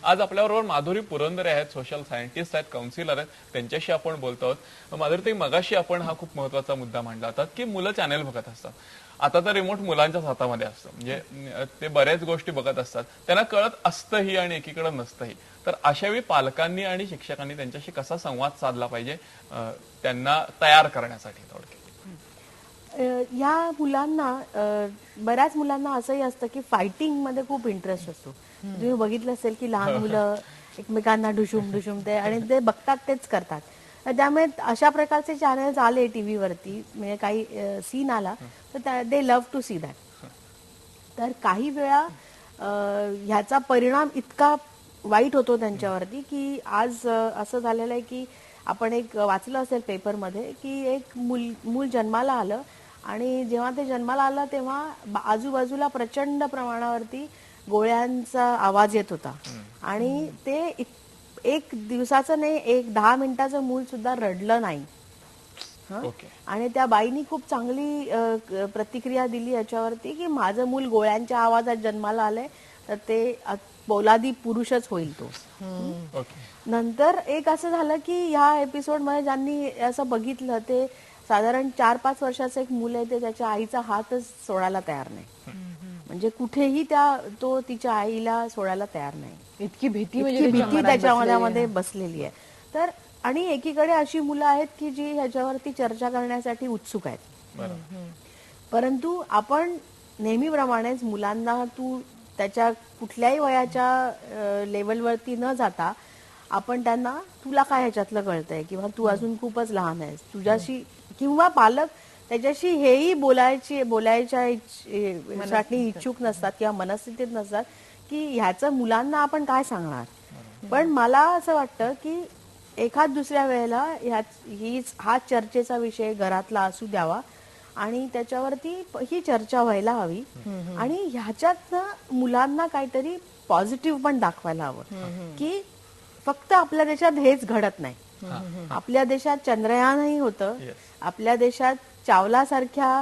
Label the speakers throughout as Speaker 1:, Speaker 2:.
Speaker 1: आज आपल्याबरोबर माधुरी पुरंदरे आहेत, सोशल सायंटिस्ट आहेत, काउन्सिलर आहेत, त्यांच्याशी आपण बोलतो आहोत. माधुरी, मगाशी आपण हा खूप महत्वाचा मुद्दा मांडला होता की मुलं चॅनेल बघत असतात. आता तर रिमोट मुलांच्याच हातामध्ये असतं, म्हणजे ते बऱ्याच गोष्टी बघत असतात, त्यांना कळत असतंही आणि एकीकडे नसतंही. तर अशा वेळी पालकांनी आणि शिक्षकांनी त्यांच्याशी कसा संवाद साधला पाहिजे त्यांना तयार करण्यासाठी? थोडक्यात
Speaker 2: या मुलांना बऱ्याच मुलांना असंही असतं की फायटिंग मध्ये खूप इंटरेस्ट असतो. तुम्ही बघितलं असेल की लहान मुलं एकमेकांना ढुशूम ढुशूम ते आणि ते बघतात तेच करतात. त्यामुळे अशा प्रकारचे चॅनल्स आले टीव्हीवरती, म्हणजे काही सीन आला तर दे लव्ह टू सी दॅट. तर काही वेळा ह्याचा परिणाम इतका वाईट होतो त्यांच्यावरती की आज असं झालेलं आहे की आपण एक वाचलं असेल पेपरमध्ये की एक मूल जन्माला आलं आणि जेव्हा ते जन्माला आलं तेव्हा आजूबाजूला प्रचंड प्रमाणावरती गोळ्यांचा आवाज येत होता आणि ते एक दिवसाचं नाही, एक 10 मिनिटाचं मूल सुद्धा रडलं नाही. आणि त्या बाईनी खूप चांगली प्रतिक्रिया दिली याच्यावरती की माझं मूल गोळ्यांच्या आवाजात जन्माला आलंय तर ते पोलादी पुरुषच होईल तो. नंतर एक असं झालं की ह्या एपिसोड मध्ये ज्यांनी असं बघितलं ते साधारण 4-5 वर्षाचं एक मुलं आहे, ते त्याच्या आईचा हातच सोडायला तयार नाही. म्हणजे कुठेही तो तिच्या आईला सोडायला तयार नाही.
Speaker 3: इतकी भीती
Speaker 2: त्याच्यामध्ये बसलेली आहे. तर आणि एकीकडे अशी मुलं आहेत की जी ह्याच्यावरती चर्चा करण्यासाठी उत्सुक आहेत. परंतु आपण नेहमीप्रमाणेच मुलांना तू त्याच्या कुठल्याही वयाच्या लेवलवरती न जाता आपण त्यांना तुला काय ह्याच्यातलं कळतंय किंवा तू अजून खूपच लहान आहेस तुझ्याशी, किंवा पालक त्याच्याशी हेही बोलायच्या इच्छुक नसतात किंवा मनस्थितीत नसतात की ह्याचं मुलांना आपण काय सांगणार. पण मला असं वाटतं की एखाद दुसऱ्या वेळेला हा चर्चेचा विषय घरातला असू द्यावा आणि त्याच्यावरती ही चर्चा व्हायला हवी आणि ह्याच्यातनं मुलांना काहीतरी पॉझिटिव्ह पण दाखवायला हवं की फक्त आपल्या देशात हेच घडत नाही. आपल्या देशात चंद्रयानही होतं, आपल्या देशात चावला सारख्या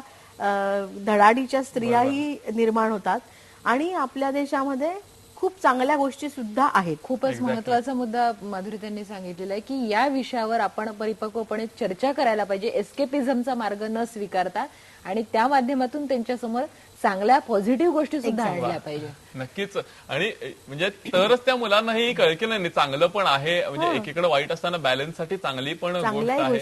Speaker 2: धडाडीच्या स्त्रियाही निर्माण होतात आणि आपल्या देशामध्ये खूप चांगल्या गोष्टी सुद्धा आहेत.
Speaker 3: खूपच महत्वाचा मुद्दा माधुरी त्यांनी सांगितलेला आहे की या विषयावर आपण परिपक्वपणे चर्चा करायला पाहिजे, एस्केपिझमचा मार्ग न स्वीकारता, आणि त्या माध्यमातून त्यांच्यासमोर चांगल्या पॉझिटिव्ह गोष्टी सुद्धा आणल्या पाहिजे.
Speaker 1: नक्कीच. आणि म्हणजे तरच त्या मुलांनाही कळेल की नाही चांगलं पण आहे, म्हणजे एकीकडे वाईट असताना बॅलन्स साठी चांगली पण गोष्ट आहे.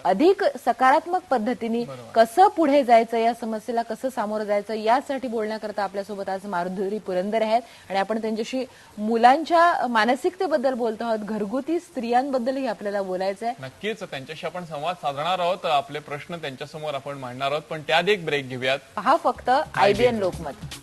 Speaker 3: अधिक सकारात्मक पद्धतीने कसं पुढे जायचं, या समस्येला कसं सामोरं जायचं, यासाठी बोलण्याकरता आपल्यासोबत आज माधुरी पुरंदरे आहेत आणि आपण त्यांच्याशी मुलांच्या मानसिकतेबद्दल बोलतो आहोत, घरगुती स्त्रियांबद्दलही आपल्याला बोलायचं आहे.
Speaker 1: नक्कीच त्यांच्याशी आपण संवाद साधणार आहोत, आपले प्रश्न त्यांच्यासमोर आपण मांडणार आहोत, पण त्याआधी एक ब्रेक घेऊयात.
Speaker 3: पहा फक्त IBN लोकमत.